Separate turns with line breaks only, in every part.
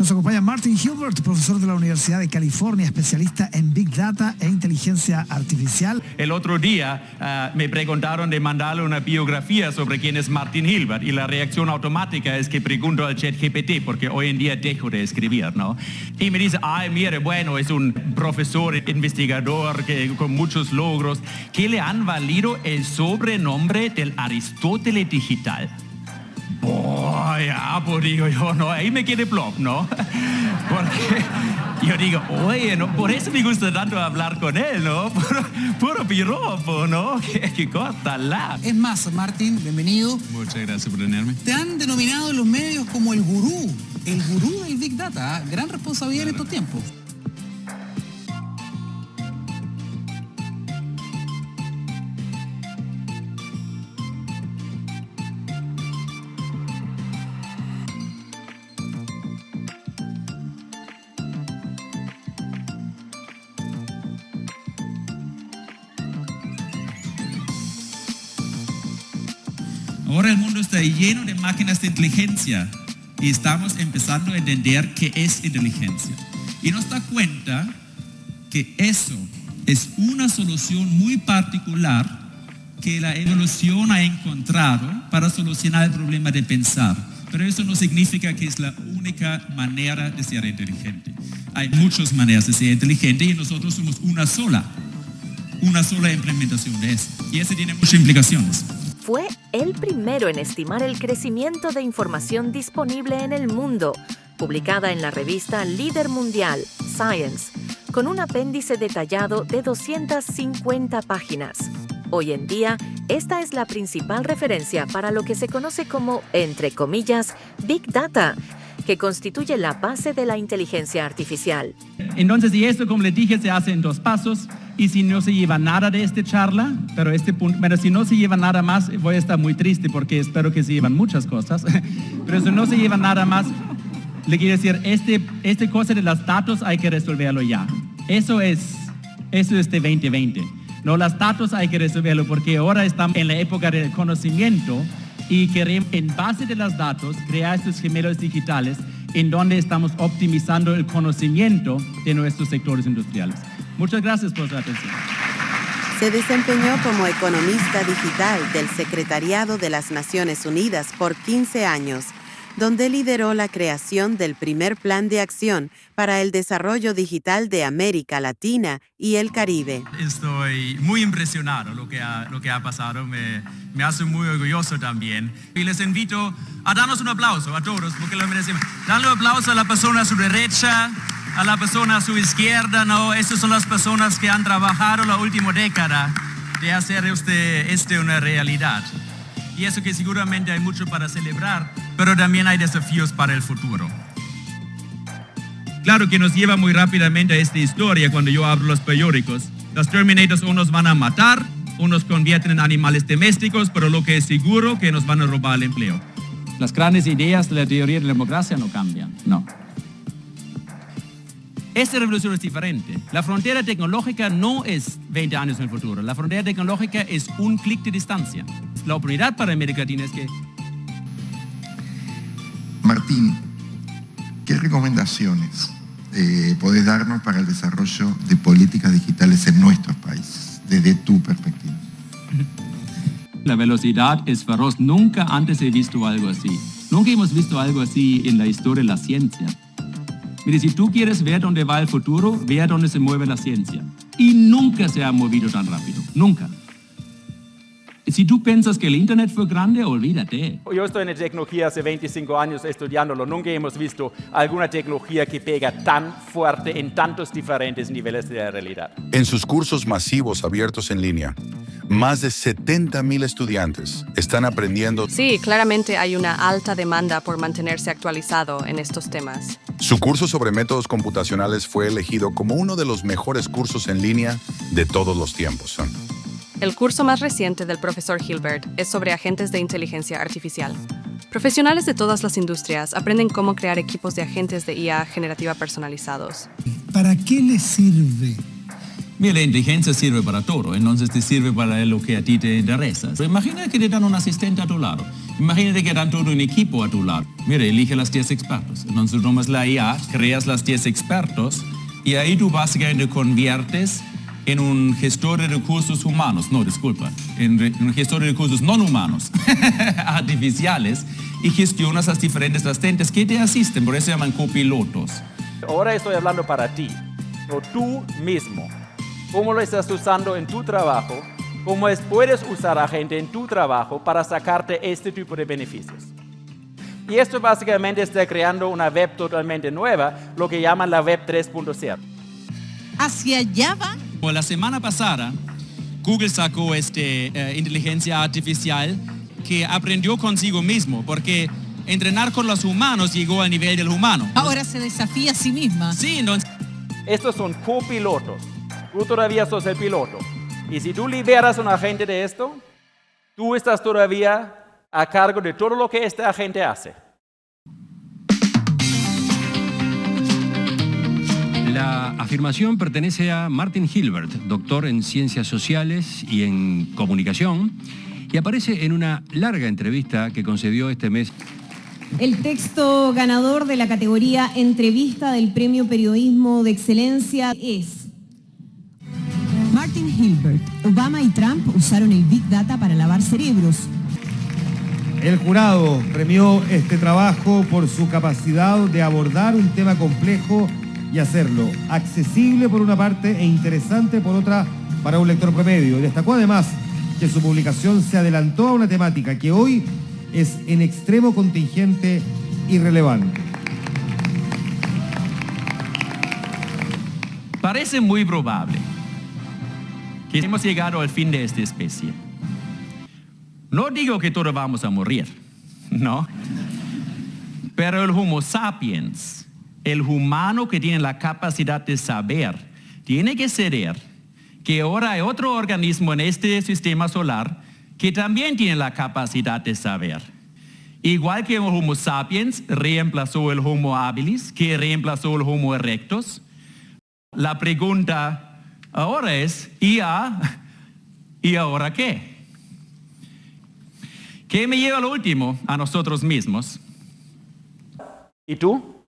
Nos acompaña Martin Hilbert, profesor de la Universidad de California, especialista en Big Data e inteligencia artificial.
El otro día me preguntaron de mandarle una biografía sobre quién es Martin Hilbert y la reacción automática es que pregunto al ChatGPT porque hoy en día dejo de escribir, ¿no? Y me dice, ay, mire, bueno, es un profesor, investigador con muchos logros, que le han valido el sobrenombre del Aristóteles digital. Ya, pues digo yo, no, ahí me quedé plop, ¿no? Porque yo digo, oye, no, por eso me gusta tanto hablar con él, ¿no? Puro piropo, ¿no? Que córtala.
Es más, Martín, bienvenido.
Muchas gracias por tenerme.
Te han denominado en los medios como el gurú del Big Data. Gran responsabilidad en estos tiempos.
Ahora el mundo está lleno de máquinas de inteligencia y estamos empezando a entender qué es inteligencia. Y nos da cuenta que eso es una solución muy particular que la evolución ha encontrado para solucionar el problema de pensar. Pero eso no significa que es la única manera de ser inteligente. Hay muchas maneras de ser inteligente y nosotros somos una sola implementación de eso. Y eso tiene muchas implicaciones.
Fue el primero en estimar el crecimiento de información disponible en el mundo, publicada en la revista líder mundial, Science, con un apéndice detallado de 250 páginas. Hoy en día, esta es la principal referencia para lo que se conoce como, entre comillas, Big Data, que constituye la base de la inteligencia artificial.
Entonces, y esto, como les dije, se hace en 2 pasos. Y si no se lleva nada de esta charla, pero si no se lleva nada más, voy a estar muy triste porque espero que se llevan muchas cosas. Pero si no se lleva nada más, le quiero decir, este cosa de los datos hay que resolverlo ya. Eso es de 2020. No, los datos hay que resolverlo porque ahora estamos en la época del conocimiento y queremos, en base de los datos, crear estos gemelos digitales en donde estamos optimizando el conocimiento de nuestros sectores industriales. Muchas gracias por su atención.
Se desempeñó como economista digital del Secretariado de las Naciones Unidas por 15 años, donde lideró la creación del primer plan de acción para el desarrollo digital de América Latina y el Caribe.
Estoy muy impresionado lo que ha pasado, me hace muy orgulloso también. Y les invito a darnos un aplauso a todos, porque lo merecemos. Darle un aplauso a la persona a su derecha, a la persona a su izquierda, ¿no? Estas son las personas que han trabajado la última década de hacer una realidad. Y eso que seguramente hay mucho para celebrar, pero también hay desafíos para el futuro.
Claro que nos lleva muy rápidamente a esta historia cuando yo abro los periódicos. Los Terminators o nos van a matar o nos convierten en animales domésticos, pero lo que es seguro que nos van a robar el empleo. Las grandes ideas de la teoría de la democracia no cambian, no. Esta revolución es diferente. La frontera tecnológica no es 20 años en el futuro. La frontera tecnológica es un clic de distancia. La oportunidad para América Latina es que...
Martín, ¿qué recomendaciones podés darnos para el desarrollo de políticas digitales en nuestros países, desde tu perspectiva?
La velocidad es feroz. Nunca antes he visto algo así. Nunca hemos visto algo así en la historia de la ciencia. Mire, si tú quieres ver dónde va el futuro, ve a dónde se mueve la ciencia. Y nunca se ha movido tan rápido. Nunca. Si tú piensas que el Internet fue grande, olvídate.
Yo estoy en tecnología hace 25 años estudiándolo. Nunca hemos visto alguna tecnología que pega tan fuerte en tantos diferentes niveles de la realidad.
En sus cursos masivos abiertos en línea, más de 70,000 estudiantes están aprendiendo.
Sí, claramente hay una alta demanda por mantenerse actualizado en estos temas.
Su curso sobre métodos computacionales fue elegido como uno de los mejores cursos en línea de todos los tiempos.
El curso más reciente del profesor Hilbert es sobre agentes de inteligencia artificial. Profesionales de todas las industrias aprenden cómo crear equipos de agentes de IA generativa personalizados.
¿Para qué les sirve?
Mira, la inteligencia sirve para todo, entonces te sirve para lo que a ti te interesa. Imagina que te dan un asistente a tu lado
Imagínate que dan todo un equipo a tu lado. Mira, elige las 10 expertos. Entonces tomas la IA, creas las 10 expertos y ahí tú básicamente conviertes en un gestor de recursos humanos, no, disculpa, en un gestor de recursos no humanos, artificiales, y gestionas las diferentes asistentes que te asisten, por eso se llaman copilotos.
Ahora estoy hablando para ti, o tú mismo. ¿Cómo lo estás usando en tu trabajo? ¿Cómo puedes usar a gente en tu trabajo para sacarte este tipo de beneficios? Y esto básicamente está creando una web totalmente nueva, lo que llaman la web 3.0.
¿Hacia allá van?
La semana pasada, Google sacó inteligencia artificial que aprendió consigo mismo, porque entrenar con los humanos llegó al nivel del humano.
Ahora se desafía a sí misma.
Sí, entonces...
Estos son copilotos. Tú todavía sos el piloto. Y si tú liberas a un agente de esto, tú estás todavía a cargo de todo lo que este agente hace.
La afirmación pertenece a Martin Hilbert, doctor en Ciencias Sociales y en Comunicación, y aparece en una larga entrevista que concedió este mes.
El texto ganador de la categoría Entrevista del Premio Periodismo de Excelencia es: Martin Hilbert, Obama y Trump usaron el Big Data para lavar cerebros.
El jurado premió este trabajo por su capacidad de abordar un tema complejo y hacerlo accesible por una parte e interesante por otra para un lector promedio. Y destacó además que su publicación se adelantó a una temática que hoy es en extremo contingente y relevante.
Parece muy probable que hemos llegado al fin de esta especie. No digo que todos vamos a morir, ¿no? Pero el Homo sapiens, el humano que tiene la capacidad de saber, tiene que ceder que ahora hay otro organismo en este sistema solar que también tiene la capacidad de saber. Igual que el Homo sapiens reemplazó el Homo habilis, que reemplazó el Homo erectus, la pregunta ahora es, ¿y ahora qué? ¿Qué me lleva al último? A nosotros mismos.
¿Y tú?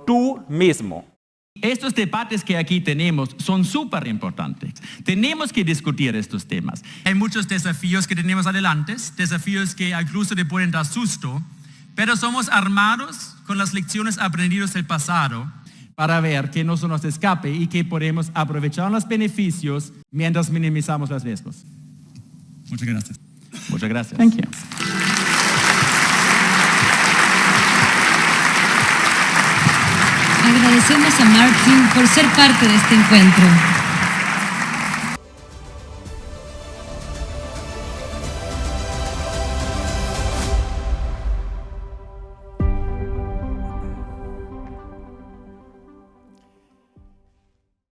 Tú mismo.
Estos debates que aquí tenemos son súper importantes. Tenemos que discutir estos temas.
Hay muchos desafíos que tenemos adelante, desafíos que incluso te pueden dar susto, pero somos armados con las lecciones aprendidas del pasado
para ver que no se nos escape y que podemos aprovechar los beneficios mientras minimizamos los riesgos.
Muchas gracias.
Muchas gracias.
Thank you.
Agradecemos a Martin por ser parte de este encuentro.